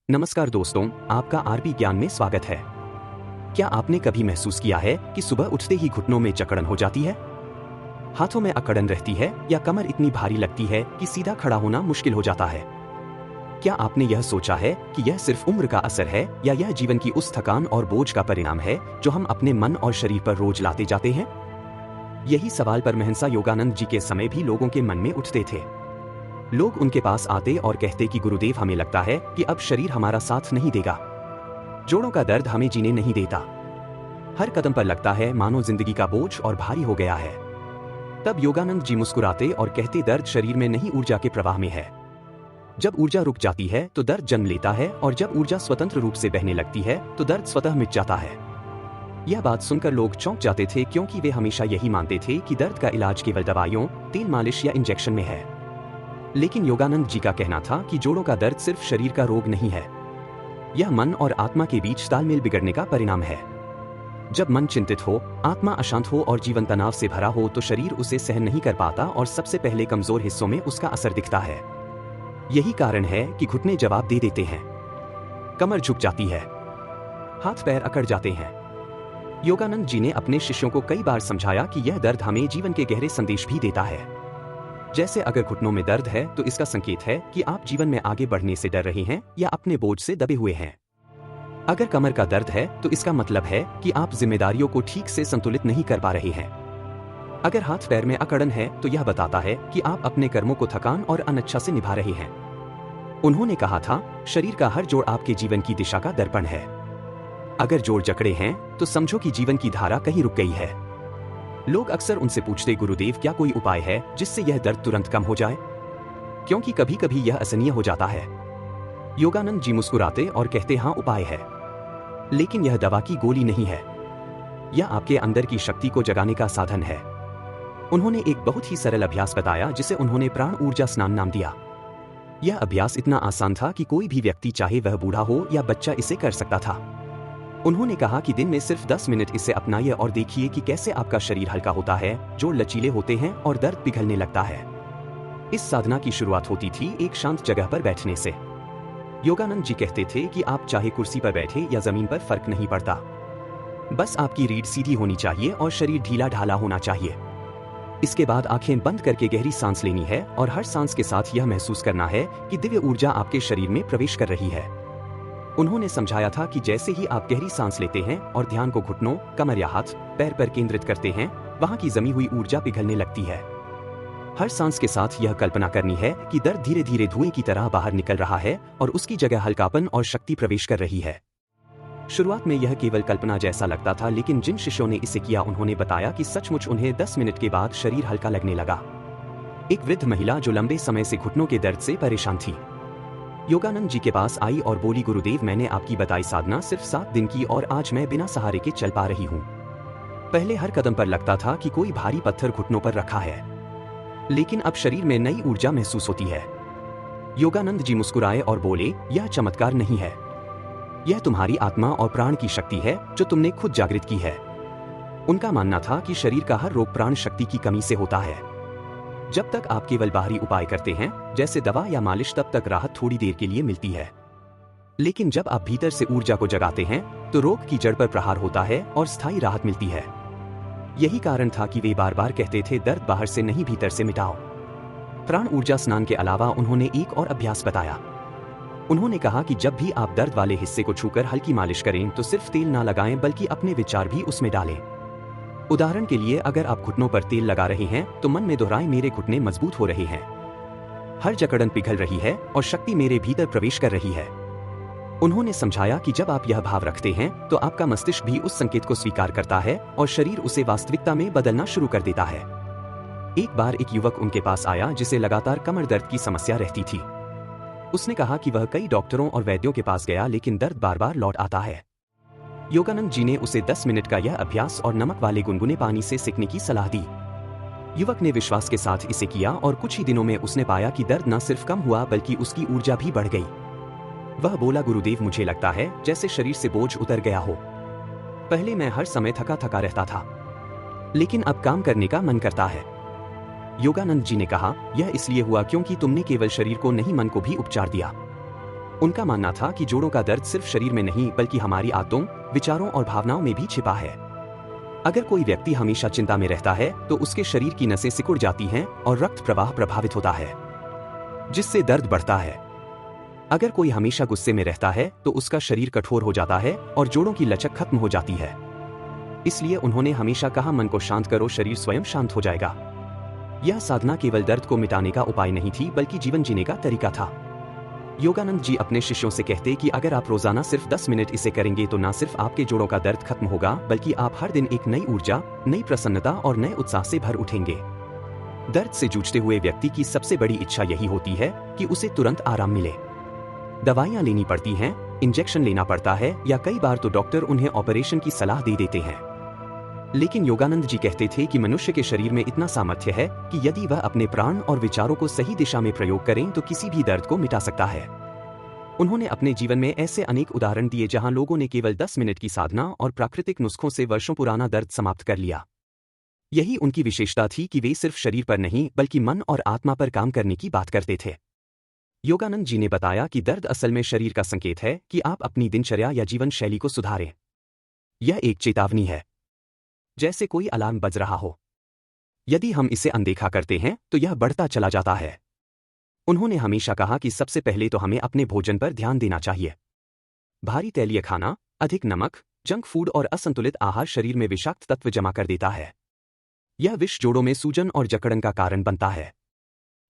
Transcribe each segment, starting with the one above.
नमस्कार दोस्तों, आपका आरपी ज्ञान में स्वागत है। क्या आपने कभी महसूस किया है कि सुबह उठते ही घुटनों में जकड़न हो जाती है, हाथों में अकड़न रहती है या कमर इतनी भारी लगती है कि सीधा खड़ा होना मुश्किल हो जाता है? क्या आपने यह सोचा है कि यह सिर्फ उम्र का असर है या यह जीवन की उस थकान और बोझ का परिणाम है जो हम अपने मन और शरीर पर रोज लाते जाते हैं? यही सवाल परमहंस योगानंद जी के समय भी लोगों के मन में उठते थे। लोग उनके पास आते और कहते कि गुरुदेव, हमें लगता है कि अब शरीर हमारा साथ नहीं देगा, जोड़ों का दर्द हमें जीने नहीं देता, हर कदम पर लगता है मानो जिंदगी का बोझ और भारी हो गया है। तब योगानंद जी मुस्कुराते और कहते, दर्द शरीर में नहीं, ऊर्जा के प्रवाह में है। जब ऊर्जा रुक जाती है तो दर्द जन्म लेता है, और जब ऊर्जा स्वतंत्र रूप से बहने लगती है तो दर्द स्वतः मिट जाता है। यह बात सुनकर लोग चौंक जाते थे, क्योंकि वे हमेशा यही मानते थे कि दर्द का इलाज केवल दवाइयों, तेल मालिश या इंजेक्शन में है। लेकिन योगानंद जी का कहना था कि जोड़ों का दर्द सिर्फ शरीर का रोग नहीं है, यह मन और आत्मा के बीच तालमेल बिगड़ने का परिणाम है। जब मन चिंतित हो, आत्मा अशांत हो और जीवन तनाव से भरा हो तो शरीर उसे सहन नहीं कर पाता और सबसे पहले कमजोर हिस्सों में उसका असर दिखता है। यही कारण है कि घुटने जवाब दे देते हैं, कमर झुक जाती है, हाथ पैर अकड़ जाते हैं। योगानंद जी ने अपने शिष्यों को कई बार समझाया कि यह दर्द हमें जीवन के गहरे संदेश भी देता है। जैसे अगर घुटनों में दर्द है तो इसका संकेत है कि आप जीवन में आगे बढ़ने से डर रहे हैं या अपने बोझ से दबे हुए हैं। अगर कमर का दर्द है तो इसका मतलब है कि आप जिम्मेदारियों को ठीक से संतुलित नहीं कर पा रहे हैं। अगर हाथ पैर में अकड़न है तो यह बताता है कि आप अपने कर्मों को थकान और अनिच्छा से निभा रहे हैं। उन्होंने कहा था, शरीर का हर जोड़ आपके जीवन की दिशा का दर्पण है। अगर जोड़ जकड़े हैं तो समझो कि जीवन की धारा कहीं रुक गई है। लोग अक्सर उनसे पूछते, गुरुदेव, क्या कोई उपाय है जिससे यह दर्द तुरंत कम हो जाए, क्योंकि कभी कभी यह असहनीय हो जाता है। योगानंद जी मुस्कुराते और कहते, हाँ, उपाय है, लेकिन यह दवा की गोली नहीं है, यह आपके अंदर की शक्ति को जगाने का साधन है। उन्होंने एक बहुत ही सरल अभ्यास बताया जिसे उन्होंने प्राण ऊर्जा स्नान नाम दिया। यह अभ्यास इतना आसान था कि कोई भी व्यक्ति, चाहे वह बूढ़ा हो या बच्चा, इसे कर सकता था। उन्होंने कहा कि दिन में सिर्फ 10 मिनट इसे अपनाइए और देखिए कि कैसे आपका शरीर हल्का होता है, जोड़ लचीले होते हैं और दर्द पिघलने लगता है। इस साधना की शुरुआत होती थी एक शांत जगह पर बैठने से। योगानंद जी कहते थे कि आप चाहे कुर्सी पर बैठे या जमीन पर, फर्क नहीं पड़ता, बस आपकी रीढ़ सीधी होनी चाहिए और शरीर ढीला ढाला होना चाहिए। इसके बाद आंखें बंद करके गहरी सांस लेनी है और हर सांस के साथ यह महसूस करना है कि दिव्य ऊर्जा आपके शरीर में प्रवेश कर रही है। उन्होंने समझाया था कि जैसे ही आप गहरी सांस लेते हैं और ध्यान को घुटनों, कमर या हाथ पैर पर केंद्रित करते हैं, वहां की जमी हुई ऊर्जा पिघलने लगती है। हर सांस के साथ यह कल्पना करनी है कि दर्द धीरे धीरे धुएं की तरह बाहर निकल रहा है और उसकी जगह हल्कापन और शक्ति प्रवेश कर रही है। शुरुआत में यह केवल कल्पना जैसा लगता था, लेकिन जिन शिष्यों ने इसे किया उन्होंने बताया कि सचमुच उन्हें 10 मिनट के बाद शरीर हल्का लगने लगा। एक वृद्ध महिला जो लंबे समय से घुटनों के दर्द से परेशान थी, योगानंद जी के पास आई और बोली, गुरुदेव, मैंने आपकी बताई साधना सिर्फ 7 दिन की और आज मैं बिना सहारे के चल पा रही हूँ। पहले हर कदम पर लगता था कि कोई भारी पत्थर घुटनों पर रखा है, लेकिन अब शरीर में नई ऊर्जा महसूस होती है। योगानंद जी मुस्कुराए और बोले, यह चमत्कार नहीं है, यह तुम्हारी आत्मा और प्राण की शक्ति है जो तुमने खुद जागृत की है। उनका मानना था कि शरीर का हर रोग प्राण शक्ति की कमी से होता है। जब तक आप केवल बाहरी उपाय करते हैं, जैसे दवा या मालिश, तब तक राहत थोड़ी देर के लिए मिलती है, लेकिन जब आप भीतर से ऊर्जा को जगाते हैं तो रोग की जड़ पर प्रहार होता है और स्थायी राहत मिलती है। यही कारण था कि वे बार बार कहते थे, दर्द बाहर से नहीं, भीतर से मिटाओ। प्राण ऊर्जा स्नान के अलावा उन्होंने एक और अभ्यास बताया। उन्होंने कहा कि जब भी आप दर्द वाले हिस्से को छूकर हल्की मालिश करें तो सिर्फ तेल ना लगाएं, बल्कि अपने विचार भी उसमें डालें। उदाहरण के लिए, अगर आप घुटनों पर तेल लगा रहे हैं तो मन में दोहराएं, मेरे घुटने मजबूत हो रहे हैं, हर जकड़न पिघल रही है और शक्ति मेरे भीतर प्रवेश कर रही है। उन्होंने समझाया कि जब आप यह भाव रखते हैं तो आपका मस्तिष्क भी उस संकेत को स्वीकार करता है और शरीर उसे वास्तविकता में बदलना शुरू कर देता है। एक बार एक युवक उनके पास आया जिसे लगातार कमर दर्द की समस्या रहती थी। उसने कहा कि वह कई डॉक्टरों और वैद्यों के पास गया, लेकिन दर्द बार बार लौट आता है। योगानंद जी ने उसे 10 मिनट का यह अभ्यास और नमक वाले गुनगुने पानी से सेकने की सलाह दी। युवक ने विश्वास के साथ इसे किया और कुछ ही दिनों में उसने पाया कि दर्द न सिर्फ कम हुआ बल्कि उसकी ऊर्जा भी बढ़ गई। वह बोला, गुरुदेव, मुझे लगता है जैसे शरीर से बोझ उतर गया हो। पहले मैं हर समय थका थका रहता था, लेकिन अब काम करने का मन करता है। योगानंद जी ने कहा, यह इसलिए हुआ क्योंकि तुमने केवल शरीर को नहीं, मन को भी उपचार दिया। उनका मानना था कि जोड़ों का दर्द सिर्फ शरीर में नहीं बल्कि हमारी आदतों, विचारों और भावनाओं में भी छिपा है। अगर कोई व्यक्ति हमेशा चिंता में रहता है तो उसके शरीर की नसें सिकुड़ जाती हैं और रक्त प्रवाह प्रभावित होता है, जिससे दर्द बढ़ता है। अगर कोई हमेशा गुस्से में रहता है तो उसका शरीर कठोर हो जाता है और जोड़ों की लचक खत्म हो जाती है। इसलिए उन्होंने हमेशा कहा, मन को शांत करो, शरीर स्वयं शांत हो जाएगा। यह साधना केवल दर्द को मिटाने का उपाय नहीं थी बल्कि जीवन जीने का तरीका था। योगानंद जी अपने शिष्यों से कहते कि अगर आप रोजाना सिर्फ 10 मिनट इसे करेंगे तो न सिर्फ आपके जोड़ों का दर्द खत्म होगा बल्कि आप हर दिन एक नई ऊर्जा, नई प्रसन्नता और नए उत्साह से भर उठेंगे। दर्द से जूझते हुए व्यक्ति की सबसे बड़ी इच्छा यही होती है कि उसे तुरंत आराम मिले। दवाइयां लेनी पड़ती हैं, इंजेक्शन लेना पड़ता है या कई बार तो डॉक्टर उन्हें ऑपरेशन की सलाह दे देते हैं। लेकिन योगानंद जी कहते थे कि मनुष्य के शरीर में इतना सामर्थ्य है कि यदि वह अपने प्राण और विचारों को सही दिशा में प्रयोग करें तो किसी भी दर्द को मिटा सकता है। उन्होंने अपने जीवन में ऐसे अनेक उदाहरण दिए जहां लोगों ने केवल 10 मिनट की साधना और प्राकृतिक नुस्खों से वर्षों पुराना दर्द समाप्त कर लिया। यही उनकी विशेषता थी कि वे सिर्फ शरीर पर नहीं बल्कि मन और आत्मा पर काम करने की बात करते थे। योगानंद जी ने बताया कि दर्द असल में शरीर का संकेत है कि आप अपनी दिनचर्या या जीवन शैली को सुधारें। यह एक चेतावनी है, जैसे कोई अलार्म बज रहा हो। यदि हम इसे अनदेखा करते हैं तो यह बढ़ता चला जाता है। उन्होंने हमेशा कहा कि सबसे पहले तो हमें अपने भोजन पर ध्यान देना चाहिए। भारी तैलीय खाना, अधिक नमक, जंक फूड और असंतुलित आहार शरीर में विषाक्त तत्व जमा कर देता है। यह विष जोड़ों में सूजन और जकड़न का कारण बनता है।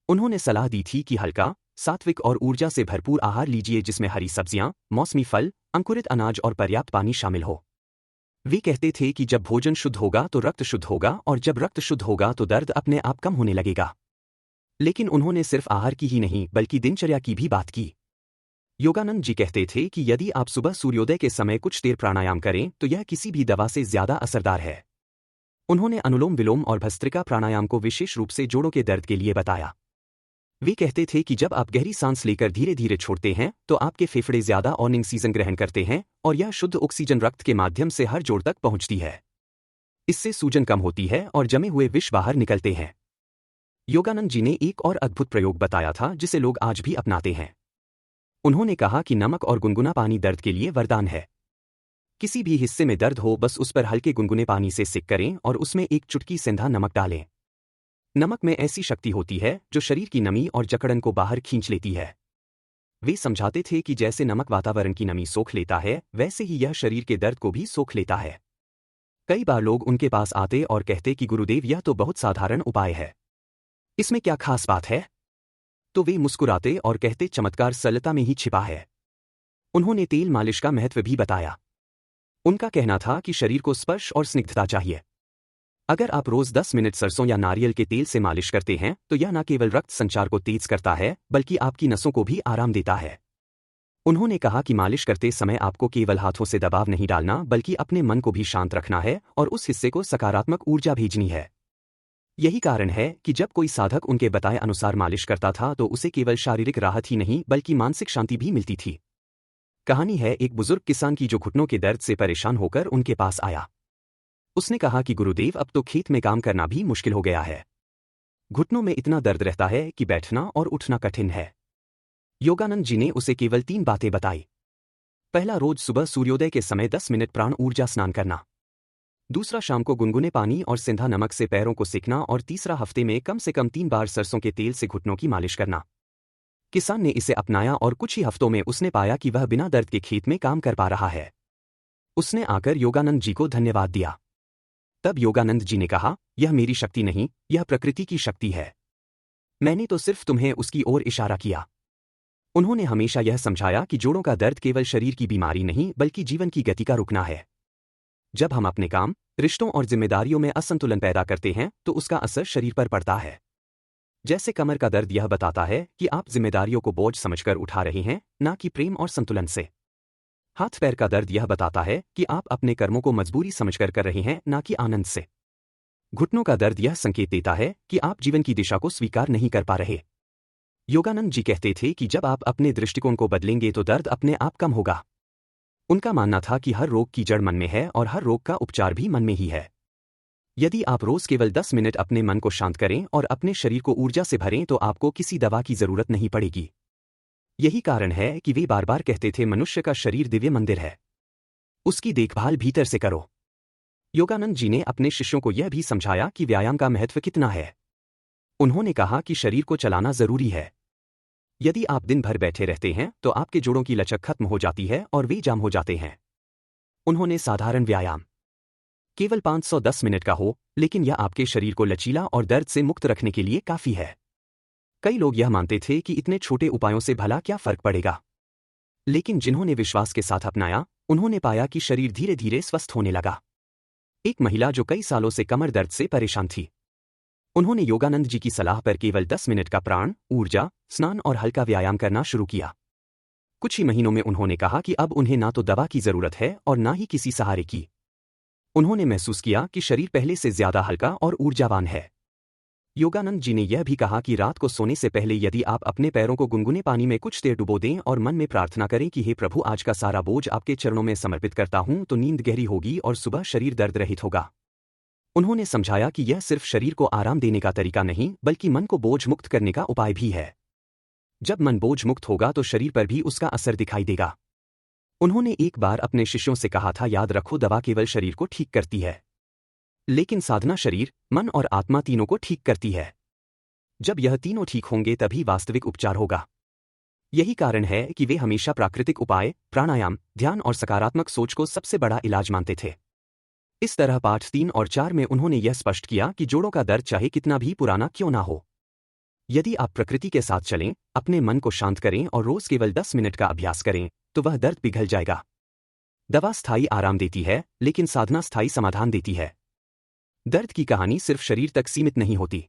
उन्होंने सलाह दी थी कि हल्का, सात्विक और ऊर्जा से भरपूर आहार लीजिए जिसमें हरी सब्जियां, मौसमी फल, अंकुरित अनाज और पर्याप्त पानी शामिल हो। वे कहते थे कि जब भोजन शुद्ध होगा तो रक्त शुद्ध होगा और जब रक्त शुद्ध होगा तो दर्द अपने आप कम होने लगेगा। लेकिन उन्होंने सिर्फ आहार की ही नहीं बल्कि दिनचर्या की भी बात की। योगानंद जी कहते थे कि यदि आप सुबह सूर्योदय के समय कुछ देर प्राणायाम करें तो यह किसी भी दवा से ज्यादा असरदार है। उन्होंने अनुलोम विलोम और भस्त्रिका प्राणायाम को विशेष रूप से जोड़ों के दर्द के लिए बताया। वे कहते थे कि जब आप गहरी सांस लेकर धीरे धीरे छोड़ते हैं तो आपके फेफड़े ज्यादा ऑक्सीजन ग्रहण करते हैं और यह शुद्ध ऑक्सीजन रक्त के माध्यम से हर जोड़ तक पहुंचती है। इससे सूजन कम होती है और जमे हुए विष बाहर निकलते हैं। योगानंद जी ने एक और अद्भुत प्रयोग बताया था जिसे लोग आज भी अपनाते हैं। उन्होंने कहा कि नमक और गुनगुना पानी दर्द के लिए वरदान है। किसी भी हिस्से में दर्द हो, बस उस पर हल्के गुनगुने पानी से सिक करें और उसमें एक चुटकी सेंधा नमक डालें। नमक में ऐसी शक्ति होती है जो शरीर की नमी और जकड़न को बाहर खींच लेती है। वे समझाते थे कि जैसे नमक वातावरण की नमी सोख लेता है वैसे ही यह शरीर के दर्द को भी सोख लेता है। कई बार लोग उनके पास आते और कहते कि गुरुदेव, यह तो बहुत साधारण उपाय है, इसमें क्या खास बात है? तो वे मुस्कुराते और कहते, चमत्कार सरलता में ही छिपा है। उन्होंने तेल मालिश का महत्व भी बताया। उनका कहना था कि शरीर को स्पर्श और स्निग्धता चाहिए। अगर आप रोज 10 मिनट सरसों या नारियल के तेल से मालिश करते हैं तो यह न केवल रक्त संचार को तेज करता है बल्कि आपकी नसों को भी आराम देता है। उन्होंने कहा कि मालिश करते समय आपको केवल हाथों से दबाव नहीं डालना बल्कि अपने मन को भी शांत रखना है और उस हिस्से को सकारात्मक ऊर्जा भेजनी है। यही कारण है कि जब कोई साधक उनके बताए अनुसार मालिश करता था तो उसे केवल शारीरिक राहत ही नहीं बल्कि मानसिक शांति भी मिलती थी। कहानी है एक बुजुर्ग किसान की जो घुटनों के दर्द से परेशान होकर उनके पास आया। उसने कहा कि गुरुदेव, अब तो खेत में काम करना भी मुश्किल हो गया है। घुटनों में इतना दर्द रहता है कि बैठना और उठना कठिन है। योगानंद जी ने उसे केवल 3 बातें बताई। पहला, रोज सुबह सूर्योदय के समय 10 मिनट प्राण ऊर्जा स्नान करना। दूसरा, शाम को गुनगुने पानी और सेंधा नमक से पैरों को सेकना। और तीसरा, हफ्ते में कम से कम 3 बार सरसों के तेल से घुटनों की मालिश करना। किसान ने इसे अपनाया और कुछ ही हफ्तों में उसने पाया कि वह बिना दर्द के खेत में काम कर पा रहा है। उसने आकर योगानंद जी को धन्यवाद दिया। तब योगानंद जी ने कहा, यह मेरी शक्ति नहीं, यह प्रकृति की शक्ति है। मैंने तो सिर्फ तुम्हें उसकी ओर इशारा किया। उन्होंने हमेशा यह समझाया कि जोड़ों का दर्द केवल शरीर की बीमारी नहीं बल्कि जीवन की गति का रुकना है। जब हम अपने काम, रिश्तों और जिम्मेदारियों में असंतुलन पैदा करते हैं तो उसका असर शरीर पर पड़ता है। जैसे कमर का दर्द यह बताता है कि आप जिम्मेदारियों को बोझ समझकर उठा रहे हैं, ना कि प्रेम और संतुलन से। हाथ पैर का दर्द यह बताता है कि आप अपने कर्मों को मजबूरी समझकर कर रहे हैं, ना कि आनंद से। घुटनों का दर्द यह संकेत देता है कि आप जीवन की दिशा को स्वीकार नहीं कर पा रहे। योगानंद जी कहते थे कि जब आप अपने दृष्टिकोण को बदलेंगे तो दर्द अपने आप कम होगा। उनका मानना था कि हर रोग की जड़ मन में है और हर रोग का उपचार भी मन में ही है। यदि आप रोज केवल 10 मिनट अपने मन को शांत करें और अपने शरीर को ऊर्जा से भरें तो आपको किसी दवा की जरूरत नहीं पड़ेगी। यही कारण है कि वे बार बार कहते थे मनुष्य का शरीर दिव्य मंदिर है, उसकी देखभाल भीतर से करो। योगानंद जी ने अपने शिष्यों को यह भी समझाया कि व्यायाम का महत्व कितना है। उन्होंने कहा कि शरीर को चलाना जरूरी है। यदि आप दिन भर बैठे रहते हैं तो आपके जोड़ों की लचक खत्म हो जाती है और वे जाम हो जाते हैं। उन्होंने साधारण व्यायाम, केवल 510 मिनट का हो, लेकिन यह आपके शरीर को लचीला और दर्द से मुक्त रखने के लिए काफी है। कई लोग यह मानते थे कि इतने छोटे उपायों से भला क्या फर्क पड़ेगा, लेकिन जिन्होंने विश्वास के साथ अपनाया, उन्होंने पाया कि शरीर धीरे धीरे स्वस्थ होने लगा। एक महिला जो कई सालों से कमर दर्द से परेशान थी, उन्होंने योगानंद जी की सलाह पर केवल 10 मिनट का प्राण, ऊर्जा, स्नान और हल्का व्यायाम करना शुरू किया। कुछ ही महीनों में उन्होंने कहा कि अब उन्हें ना तो दवा की जरूरत है और ना ही किसी सहारे की। उन्होंने महसूस किया कि शरीर पहले से ज्यादा हल्का और ऊर्जावान है। योगानंद जी ने यह भी कहा कि रात को सोने से पहले यदि आप अपने पैरों को गुनगुने पानी में कुछ देर डुबो दें और मन में प्रार्थना करें कि हे प्रभु, आज का सारा बोझ आपके चरणों में समर्पित करता हूं, तो नींद गहरी होगी और सुबह शरीर दर्द रहित होगा। उन्होंने समझाया कि यह सिर्फ शरीर को आराम देने का तरीका नहीं, बल्कि मन को बोझ मुक्त करने का उपाय भी है। जब मन बोझ मुक्त होगा तो शरीर पर भी उसका असर दिखाई देगा। उन्होंने एक बार अपने शिष्यों से कहा था, याद रखो, दवा केवल शरीर को ठीक करती है, लेकिन साधना शरीर, मन और आत्मा तीनों को ठीक करती है। जब यह तीनों ठीक होंगे तभी वास्तविक उपचार होगा। यही कारण है कि वे हमेशा प्राकृतिक उपाय, प्राणायाम, ध्यान और सकारात्मक सोच को सबसे बड़ा इलाज मानते थे। इस तरह पाठ 3 और 4 में उन्होंने यह स्पष्ट किया कि जोड़ों का दर्द चाहे कितना भी पुराना क्यों ना हो, यदि आप प्रकृति के साथ चलें, अपने मन को शांत करें और रोज केवल 10 मिनट का अभ्यास करें, तो वह दर्द पिघल जाएगा। दवा स्थायी आराम देती है, लेकिन साधना स्थायी समाधान देती है। दर्द की कहानी सिर्फ शरीर तक सीमित नहीं होती,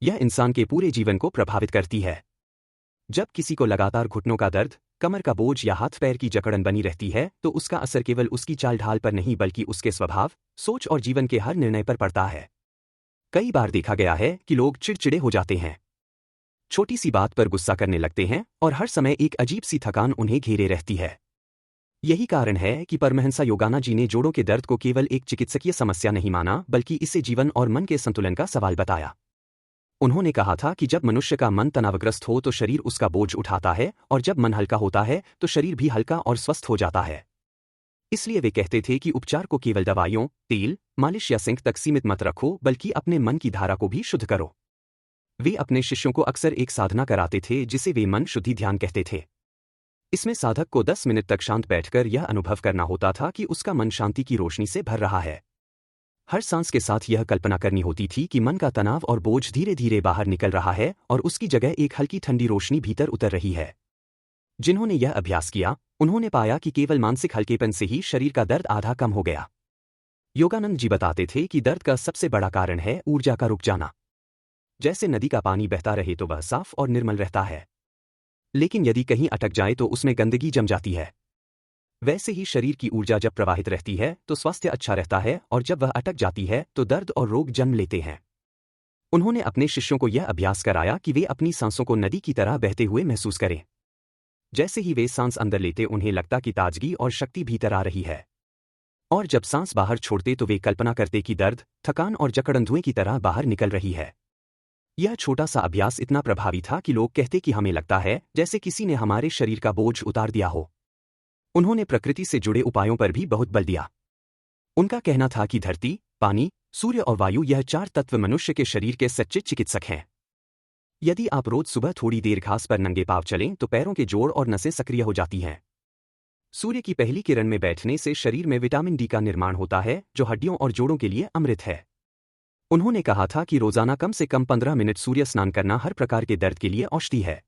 यह इंसान के पूरे जीवन को प्रभावित करती है। जब किसी को लगातार घुटनों का दर्द, कमर का बोझ या हाथ पैर की जकड़न बनी रहती है, तो उसका असर केवल उसकी चाल ढाल पर नहीं बल्कि उसके स्वभाव, सोच और जीवन के हर निर्णय पर पड़ता है। कई बार देखा गया है कि लोग चिड़चिड़े हो जाते हैं, छोटी सी बात पर गुस्सा करने लगते हैं और हर समय एक अजीब सी थकान उन्हें घेरे रहती है। यही कारण है कि परमहंस योगानंद जी ने जोड़ों के दर्द को केवल एक चिकित्सकीय समस्या नहीं माना, बल्कि इसे जीवन और मन के संतुलन का सवाल बताया। उन्होंने कहा था कि जब मनुष्य का मन तनावग्रस्त हो तो शरीर उसका बोझ उठाता है, और जब मन हल्का होता है तो शरीर भी हल्का और स्वस्थ हो जाता है। इसलिए वे कहते थे कि उपचार को केवल दवाइयों, तेल, मालिश या सिंक तक सीमित मत रखो, बल्कि अपने मन की धारा को भी शुद्ध करो। वे अपने शिष्यों को अक्सर एक साधना कराते थे जिसे वे मन शुद्धि ध्यान कहते थे। इसमें साधक को 10 मिनट तक शांत बैठकर यह अनुभव करना होता था कि उसका मन शांति की रोशनी से भर रहा है। हर सांस के साथ यह कल्पना करनी होती थी कि मन का तनाव और बोझ धीरे धीरे बाहर निकल रहा है और उसकी जगह एक हल्की ठंडी रोशनी भीतर उतर रही है। जिन्होंने यह अभ्यास किया, उन्होंने पाया कि केवल मानसिक हल्केपन से ही शरीर का दर्द आधा कम हो गया। योगानंद जी बताते थे कि दर्द का सबसे बड़ा कारण है ऊर्जा का रुक जाना। जैसे नदी का पानी बहता रहे तो वह साफ और निर्मल रहता है, लेकिन यदि कहीं अटक जाए तो उसमें गंदगी जम जाती है। वैसे ही शरीर की ऊर्जा जब प्रवाहित रहती है तो स्वास्थ्य अच्छा रहता है, और जब वह अटक जाती है तो दर्द और रोग जन्म लेते हैं। उन्होंने अपने शिष्यों को यह अभ्यास कराया कि वे अपनी सांसों को नदी की तरह बहते हुए महसूस करें। जैसे ही वे सांस अंदर लेते उन्हें लगता कि ताजगी और शक्ति भीतर आ रही है, और जब सांस बाहर छोड़ते तो वे कल्पना करते कि दर्द, थकान और जकड़न धुएं की तरह बाहर निकल रही है। यह छोटा सा अभ्यास इतना प्रभावी था कि लोग कहते कि हमें लगता है जैसे किसी ने हमारे शरीर का बोझ उतार दिया हो। उन्होंने प्रकृति से जुड़े उपायों पर भी बहुत बल दिया। उनका कहना था कि धरती, पानी, सूर्य और वायु, यह 4 तत्व मनुष्य के शरीर के सच्चे चिकित्सक हैं। यदि आप रोज सुबह थोड़ी देर घास पर नंगे पांव चलें तो पैरों के जोड़ और नसें सक्रिय हो जाती हैं। सूर्य की पहली किरण में बैठने से शरीर में विटामिन डी का निर्माण होता है, जो हड्डियों और जोड़ों के लिए अमृत है। उन्होंने कहा था कि रोजाना कम से कम 15 मिनट सूर्य स्नान करना हर प्रकार के दर्द के लिए औषधि है।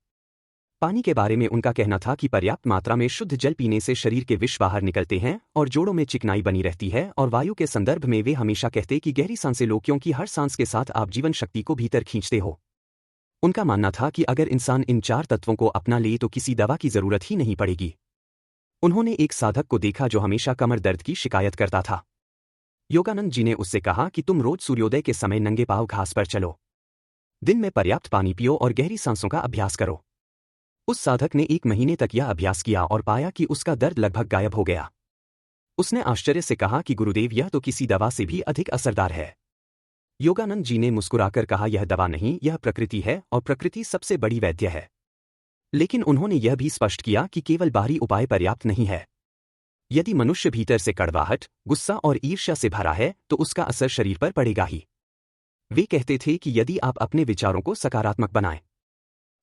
पानी के बारे में उनका कहना था कि पर्याप्त मात्रा में शुद्ध जल पीने से शरीर के विष बाहर निकलते हैं और जोड़ों में चिकनाई बनी रहती है। और वायु के संदर्भ में वे हमेशा कहते कि गहरी सांसें लो, क्योंकि हर सांस के साथ आप जीवन शक्ति को भीतर खींचते हो। उनका मानना था कि अगर इंसान इन 4 तत्वों को अपना ले तो किसी दवा की जरूरत ही नहीं पड़ेगी। उन्होंने एक साधक को देखा जो हमेशा कमर दर्द की शिकायत करता था। योगानंद जी ने उससे कहा कि तुम रोज सूर्योदय के समय नंगे पांव घास पर चलो, दिन में पर्याप्त पानी पियो और गहरी सांसों का अभ्यास करो। उस साधक ने 1 महीने तक यह अभ्यास किया और पाया कि उसका दर्द लगभग गायब हो गया। उसने आश्चर्य से कहा कि गुरुदेव, यह तो किसी दवा से भी अधिक असरदार है। योगानंद जी ने मुस्कुराकर कहा, यह दवा नहीं, यह प्रकृति है, और प्रकृति सबसे बड़ी वैद्य है। लेकिन उन्होंने यह भी स्पष्ट किया कि केवल बाहरी उपाय पर्याप्त नहीं है। यदि मनुष्य भीतर से कड़वाहट, गुस्सा और ईर्ष्या से भरा है तो उसका असर शरीर पर पड़ेगा ही। वे कहते थे कि यदि आप अपने विचारों को सकारात्मक बनाएं,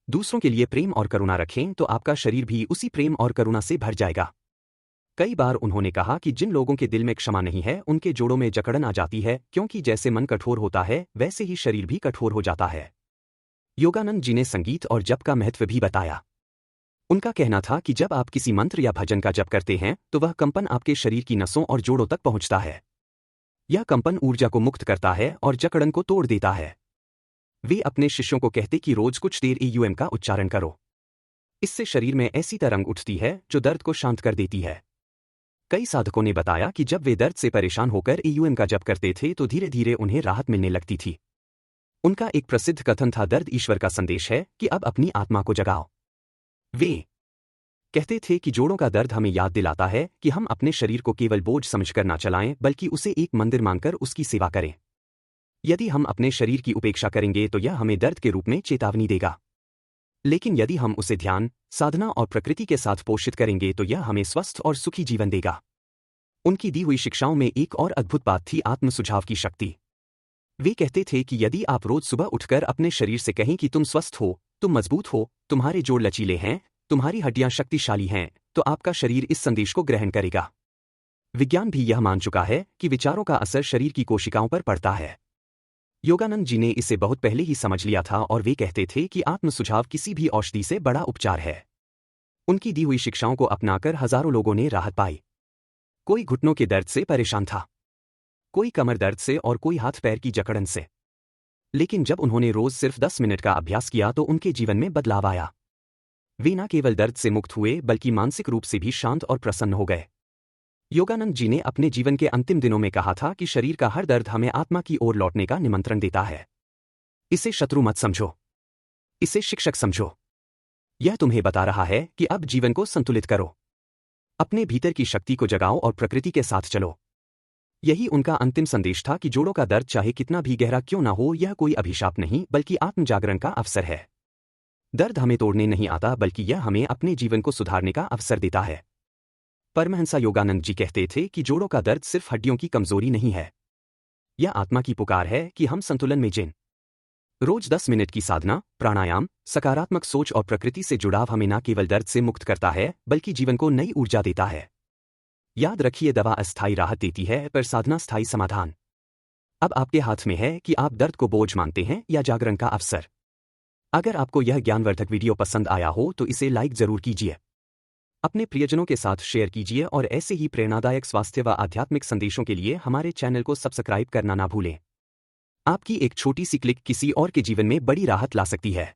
दूसरों के लिए प्रेम और करुणा रखें तो आपका शरीर भी उसी प्रेम और करुणा से भर जाएगा। कई बार उन्होंने कहा कि जिन लोगों के दिल में क्षमा नहीं है उनके जोड़ों में जकड़न आ जाती है, क्योंकि जैसे मन कठोर होता है वैसे ही शरीर भी कठोर हो जाता है। योगानंद जी ने संगीत और जप का महत्व भी बताया। उनका कहना था कि जब आप किसी मंत्र या भजन का जप करते हैं तो वह कंपन आपके शरीर की नसों और जोड़ों तक पहुंचता है। यह कंपन ऊर्जा को मुक्त करता है और जकड़न को तोड़ देता है। वे अपने शिष्यों को कहते कि रोज कुछ देर ईयूएम का उच्चारण करो। इससे शरीर में ऐसी तरंग उठती है जो दर्द को शांत कर देती है। कई साधकों ने बताया कि जब वे दर्द से परेशान होकर ईयूएम का जप करते थे तो धीरे धीरे उन्हें राहत मिलने लगती थी। उनका एक प्रसिद्ध कथन था, दर्द ईश्वर का संदेश है कि अब अपनी आत्मा को जगाओ। वे कहते थे कि जोड़ों का दर्द हमें याद दिलाता है कि हम अपने शरीर को केवल बोझ समझकर ना चलाएं बल्कि उसे एक मंदिर मानकर उसकी सेवा करें। यदि हम अपने शरीर की उपेक्षा करेंगे तो यह हमें दर्द के रूप में चेतावनी देगा, लेकिन यदि हम उसे ध्यान, साधना और प्रकृति के साथ पोषित करेंगे तो यह हमें स्वस्थ और सुखी जीवन देगा। उनकी दी हुई शिक्षाओं में एक और अद्भुत बात थी, आत्म सुझाव की शक्ति। वे कहते थे कि यदि आप रोज सुबह उठकर अपने शरीर से कहें कि तुम स्वस्थ हो, तुम मजबूत हो, तुम्हारे जोड़ लचीले हैं, तुम्हारी हड्डियां शक्तिशाली हैं, तो आपका शरीर इस संदेश को ग्रहण करेगा। विज्ञान भी यह मान चुका है कि विचारों का असर शरीर की कोशिकाओं पर पड़ता है। योगानंद जी ने इसे बहुत पहले ही समझ लिया था और वे कहते थे कि आत्म सुझाव किसी भी औषधि से बड़ा उपचार है। उनकी दी हुई शिक्षाओं को अपनाकर हजारों लोगों ने राहत पाई। कोई घुटनों के दर्द से परेशान था, कोई कमर दर्द से और कोई हाथ पैर की जकड़न से। लेकिन जब उन्होंने रोज सिर्फ 10 मिनट का अभ्यास किया तो उनके जीवन में बदलाव आया। वे न केवल दर्द से मुक्त हुए बल्कि मानसिक रूप से भी शांत और प्रसन्न हो गए। योगानंद जी ने अपने जीवन के अंतिम दिनों में कहा था कि शरीर का हर दर्द हमें आत्मा की ओर लौटने का निमंत्रण देता है। इसे शत्रु मत समझो, इसे शिक्षक समझो। यह तुम्हें बता रहा है कि अब जीवन को संतुलित करो, अपने भीतर की शक्ति को जगाओ और प्रकृति के साथ चलो। यही उनका अंतिम संदेश था कि जोड़ों का दर्द चाहे कितना भी गहरा क्यों ना हो, यह कोई अभिशाप नहीं बल्कि आत्मजागरण का अवसर है। दर्द हमें तोड़ने नहीं आता बल्कि यह हमें अपने जीवन को सुधारने का अवसर देता है। परमहंसा योगानंद जी कहते थे कि जोड़ों का दर्द सिर्फ हड्डियों की कमजोरी नहीं है, यह आत्मा की पुकार है कि हम संतुलन में जिन। रोज 10 मिनट की साधना, प्राणायाम, सकारात्मक सोच और प्रकृति से जुड़ाव हमें न केवल दर्द से मुक्त करता है बल्कि जीवन को नई ऊर्जा देता है। याद रखिए, दवा अस्थायी राहत देती है पर साधना स्थायी समाधान। अब आपके हाथ में है कि आप दर्द को बोझ मानते हैं या जागरण का अवसर। अगर आपको यह ज्ञानवर्धक वीडियो पसंद आया हो तो इसे लाइक जरूर कीजिए, अपने प्रियजनों के साथ शेयर कीजिए और ऐसे ही प्रेरणादायक स्वास्थ्य व आध्यात्मिक संदेशों के लिए हमारे चैनल को सब्सक्राइब करना ना भूलें। आपकी एक छोटी सी क्लिक किसी और के जीवन में बड़ी राहत ला सकती है।